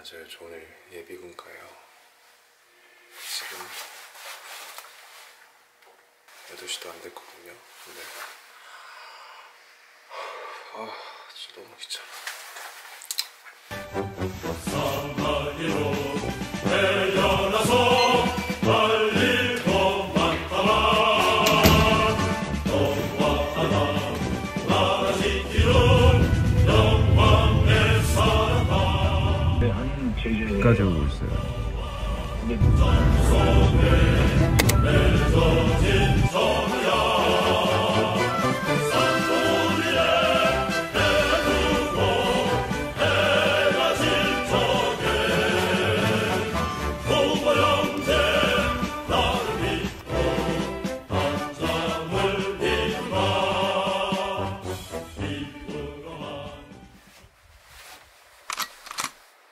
맞아요. 저 오늘 예비군 가요. 지금 8시도 안 됐거든요. 근데 진짜 너무 귀찮아. 까지 오고 있어요.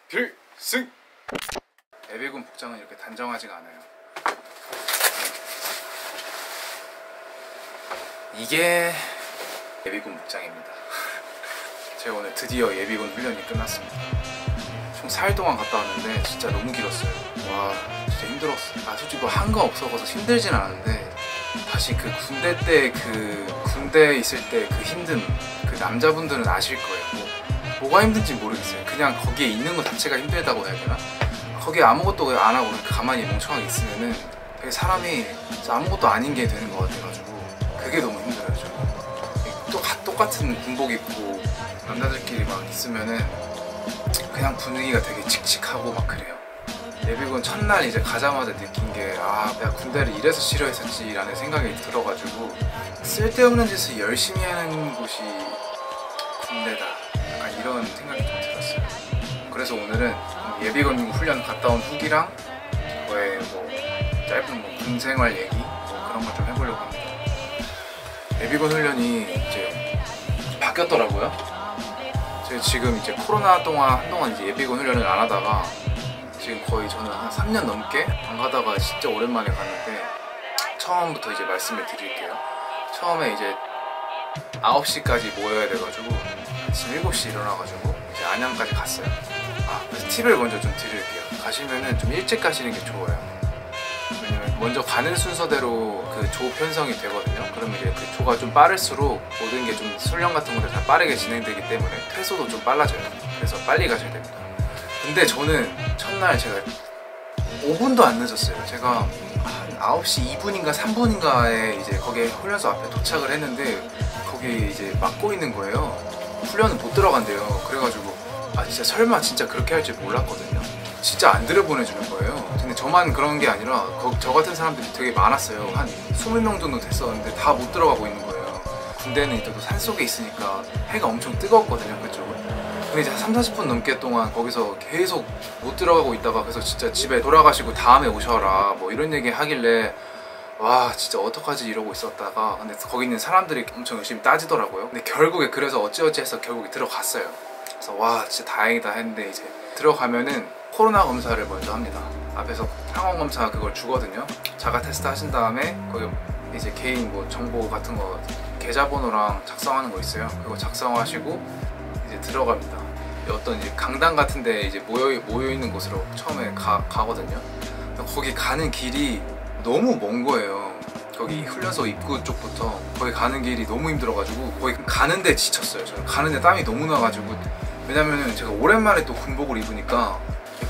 필승! 예비군 복장은 이렇게 단정하지가 않아요. 이게 예비군 복장입니다. 제가 오늘 드디어 예비군 훈련이 끝났습니다. 총 4일 동안 갔다 왔는데 진짜 너무 길었어요. 와 진짜 힘들었어요. 솔직히 뭐 한 거 없어서 힘들진 않았는데 다시 그 군대 때 군대에 있을 때 그 힘듦, 그 남자분들은 아실 거예요. 뭐가 힘든지 모르겠어요. 그냥 거기에 있는 것 자체가 힘들다고 해야 되나? 거기에 아무것도 안 하고 가만히 멍청하게 있으면은 되게 사람이 아무것도 아닌 게 되는 것 같아가지고 그게 너무 힘들어요. 저는 똑같은 군복 입고 남자들끼리 막 있으면은 그냥 분위기가 되게 칙칙하고 막 그래요. 예비군 첫날 이제 가자마자 느낀 게 내가 군대를 이래서 싫어했었지 라는 생각이 들어가지고 쓸데없는 짓을 열심히 하는 곳이 군대다, 약간 이런 생각이 좀 들었어요. 그래서 오늘은 예비군 훈련 갔다 온 후기랑 저의 짧은 군생활 얘기 그런 걸 좀 해보려고 합니다. 예비군 훈련이 이제 바뀌었더라고요. 제가 지금 이제 코로나 동안 한동안 이제 예비군 훈련을 안 하다가 지금 거의 저는 한 3년 넘게 안 가다가 진짜 오랜만에 갔는데, 처음부터 이제 말씀을 드릴게요. 처음에 이제 9시까지 모여야 돼가지고 아침 7시 일어나가지고 이제 안양까지 갔어요. 그래서 팁을 먼저 좀 드릴게요. 가시면은 좀 일찍 가시는 게 좋아요. 왜냐면 먼저 가는 순서대로 그 조 편성이 되거든요. 그러면 이제 그 조가 좀 빠를수록 모든 게 좀 훈련 같은 것들 다 빠르게 진행되기 때문에 퇴소도 좀 빨라져요. 그래서 빨리 가셔야 됩니다. 근데 저는 첫날 제가 5분도 안 늦었어요. 제가 한 9시 2분인가 3분인가에 이제 거기에 훈련소 앞에 도착을 했는데 거기 이제 막고 있는 거예요. 훈련은 못 들어간대요. 그래가지고 진짜 설마 진짜 그렇게 할 줄 몰랐거든요. 진짜 안 들여보내주는 거예요. 근데 저만 그런 게 아니라 저 같은 사람들이 되게 많았어요. 한 20명 정도 됐었는데 다 못 들어가고 있는 거예요. 군대는 또 산속에 있으니까 해가 엄청 뜨거웠거든요, 그쪽은. 근데 이제 30-40분 넘게 동안 거기서 계속 못 들어가고 있다가 그래서 진짜 집에 돌아가시고 다음에 오셔라 뭐 이런 얘기 하길래 와 진짜 어떡하지 이러고 있었다가, 근데 거기 있는 사람들이 엄청 열심히 따지더라고요. 근데 결국에 그래서 어찌어찌 해서 결국에 들어갔어요. 그래서 와 진짜 다행이다 했는데, 이제 들어가면은 코로나 검사를 먼저 합니다. 앞에서 항원 검사 그걸 주거든요. 자가 테스트 하신 다음에 거기 이제 개인 정보 같은 거 계좌번호랑 작성하는 거 있어요. 그거 작성하시고 이제 들어갑니다. 어떤 이제 강당 같은데 이제 모여 있는 곳으로 처음에 가거든요. 거기 가는 길이 너무 먼 거예요. 거기 훈련소 입구 쪽부터 거기 가는 길이 너무 힘들어가지고 거기 가는데 지쳤어요. 저는 가는데 땀이 너무 나가지고. 왜냐면은 제가 오랜만에 또 군복을 입으니까,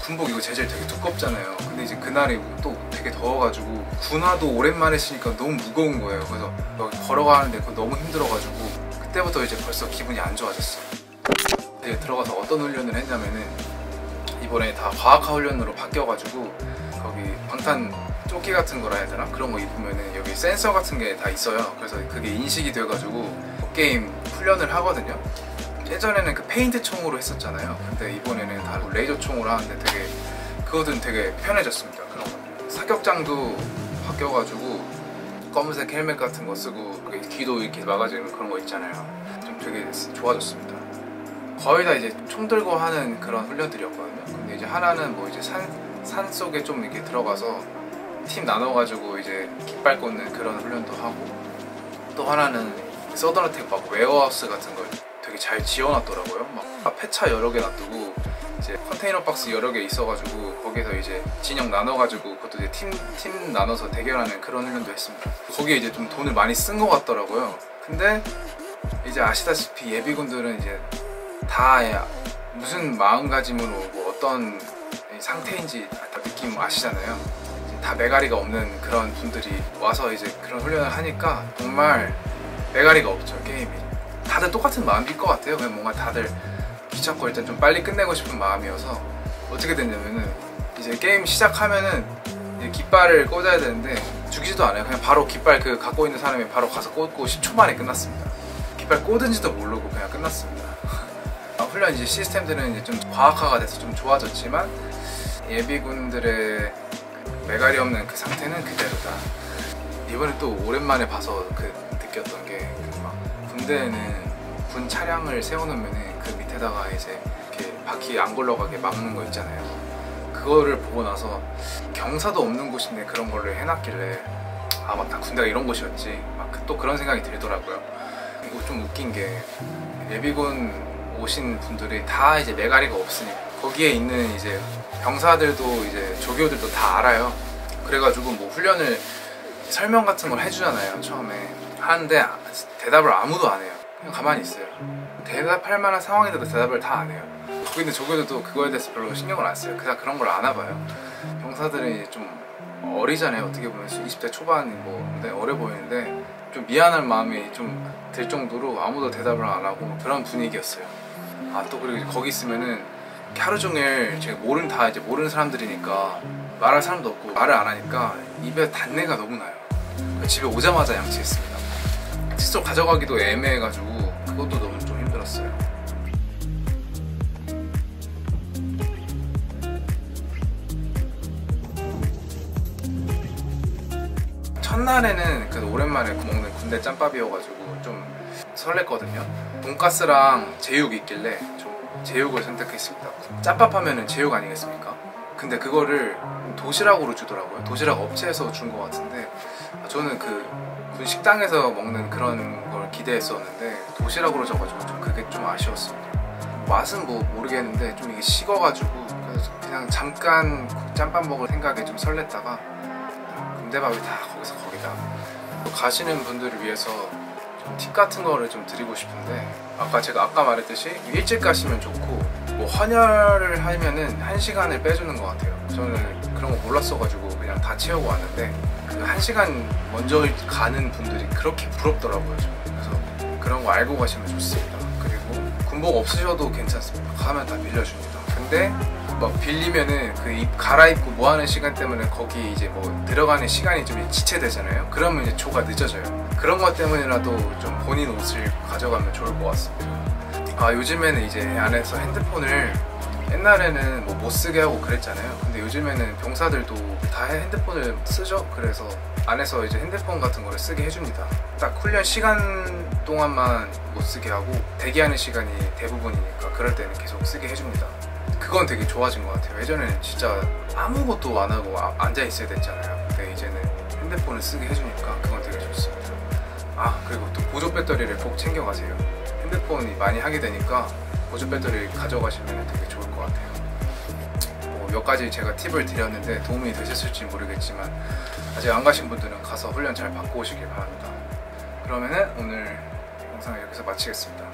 군복 이거 재질 되게 두껍잖아요. 근데 이제 그날이 또 되게 더워가지고 군화도 오랜만에 쓰니까 너무 무거운 거예요. 그래서 걸어가는데 그거 너무 힘들어가지고 그때부터 이제 벌써 기분이 안 좋아졌어요. 이제 들어가서 어떤 훈련을 했냐면은, 이번에 다 과학화 훈련으로 바뀌어가지고 거기 방탄 조끼 같은 거라 해야 되나? 그런 거 입으면은 여기 센서 같은 게 다 있어요. 그래서 그게 인식이 돼가지고 게임 훈련을 하거든요. 예전에는 그 페인트 총으로 했었잖아요. 근데 이번에는 다 레이저 총으로 하는데 그거는 되게 편해졌습니다. 그런 거. 사격장도 바뀌어가지고 검은색 헬멧 같은 거 쓰고 귀도 이렇게 막아주는 그런 거 있잖아요. 좀 되게 좋아졌습니다. 거의 다 이제 총 들고 하는 그런 훈련들이었거든요. 근데 이제 하나는 이제 산 속에 좀 이렇게 들어가서 팀 나눠가지고 이제 깃발 꽂는 그런 훈련도 하고, 또 하나는 서든어택 웨어하우스 같은 걸 되게 잘 지어놨더라고요. 막 폐차 여러 개 놔두고 이제 컨테이너 박스 여러 개 있어가지고 거기서 이제 진영 나눠가지고 그것도 이제 팀 나눠서 대결하는 그런 훈련도 했습니다. 거기에 이제 좀 돈을 많이 쓴 것 같더라고요. 근데 이제 아시다시피 예비군들은 이제 다 무슨 마음가짐으로 뭐 어떤 상태인지 다 느낌 아시잖아요. 다 매가리가 없는 그런 분들이 와서 이제 그런 훈련을 하니까 정말 매가리가 없죠. 게임이 다들 똑같은 마음일 것 같아요. 그냥 뭔가 다들 귀찮고 일단 좀 빨리 끝내고 싶은 마음이어서 어떻게 됐냐면은 이제 게임 시작하면은 이제 깃발을 꽂아야 되는데 죽이지도 않아요. 그냥 바로 깃발 그 갖고 있는 사람이 바로 가서 꽂고 10초 만에 끝났습니다. 깃발 꽂은지도 모르고 그냥 끝났습니다. 훈련 이제 시스템들은 이제 좀 과학화가 돼서 좀 좋아졌지만 예비군들의 매가리 없는 그 상태는 그대로다. 이번에 또 오랜만에 봐서 느꼈던 게 막 군대에는 군 차량을 세워놓으면은 그 밑에다가 이제 이렇게 바퀴 안 굴러가게 막는 거 있잖아요. 그거를 보고 나서 경사도 없는 곳인데 그런 거를 해놨길래 아 맞다, 군대가 이런 곳이었지. 막 또 그런 생각이 들더라고요. 그리고 좀 웃긴 게 예비군 오신 분들이 다 이제 매가리가 없으니까 거기에 있는 이제 병사들도 이제 조교들도 다 알아요. 그래가지고 뭐 훈련을 설명 같은 걸 해주잖아요. 처음에 하는데 대답을 아무도 안 해요. 그냥 가만히 있어요. 대답할 만한 상황인데도 대답을 다 안 해요. 거기 있는 조교들도 그거에 대해서 별로 신경을 안 써요. 그냥 그런 걸 아나 봐요. 병사들이 좀 어리잖아요. 어떻게 보면 20대 초반 뭐인데 어려 보이는데 좀 미안한 마음이 좀 들 정도로 아무도 대답을 안 하고 그런 분위기였어요. 아 또 그리고 거기 있으면은 하루 종일 제가 이제 모르는 사람들이니까 말할 사람도 없고 말을 안 하니까 입에 단내가 너무 나요. 집에 오자마자 양치했습니다. 칫솔 가져가기도 애매해가지고 그것도 너무 좀 힘들었어요. 첫날에는 그 오랜만에 먹는 군대 짬밥이어가지고 좀 설렜거든요. 돈가스랑 제육 있길래 좀 제육을 선택했습니다. 짬밥 하면은 제육 아니겠습니까? 근데 그거를 도시락으로 주더라고요. 도시락 업체에서 준 것 같은데 저는 그 군 식당에서 먹는 그런 걸 기대했었는데 도시락으로 줘가지고 좀 그게 좀 아쉬웠습니다. 맛은 뭐 모르겠는데 좀 이게 식어가지고 그냥 잠깐 짬밥 먹을 생각에 좀 설렜다가 군대밥이 다 거기다. 가시는 분들을 위해서 좀 팁 같은 거를 좀 드리고 싶은데 제가 아까 말했듯이 일찍 가시면 좋고 뭐 헌혈을 하면은 1시간을 빼주는 것 같아요. 저는 그런 거 몰랐어가지고 그냥 다 채우고 왔는데 그 1시간 먼저 가는 분들이 그렇게 부럽더라고요. 저는. 그래서 그런 거 알고 가시면 좋습니다. 그리고 군복 없으셔도 괜찮습니다. 가면 다 빌려줍니다. 근데 막 빌리면은 그 입 갈아입고 뭐 하는 시간 때문에 거기 이제 뭐 들어가는 시간이 좀 지체되잖아요. 그러면 이제 조가 늦어져요. 그런 것 때문이라도 좀 본인 옷을 가져가면 좋을 것 같습니다. 요즘에는 이제 안에서 핸드폰을 옛날에는 뭐 못 쓰게 하고 그랬잖아요. 근데 요즘에는 병사들도 다 핸드폰을 쓰죠. 그래서 안에서 이제 핸드폰 같은 거를 쓰게 해줍니다. 딱 훈련 시간 동안만 못 쓰게 하고 대기하는 시간이 대부분이니까 그럴 때는 계속 쓰게 해줍니다. 그건 되게 좋아진 것 같아요. 예전에는 진짜 아무것도 안 하고 앉아 있어야 됐잖아요. 근데 이제는 핸드폰을 쓰게 해주니까 그건 되게 좋습니다. 그리고 또 보조 배터리를 꼭 챙겨가세요. 핸드폰이 많이 하게 되니까 보조 배터리 가져가시면 되게 좋을 것 같아요. 몇 가지 제가 팁을 드렸는데 도움이 되셨을지 모르겠지만 아직 안 가신 분들은 가서 훈련 잘 받고 오시길 바랍니다. 그러면은 오늘 영상을 여기서 마치겠습니다.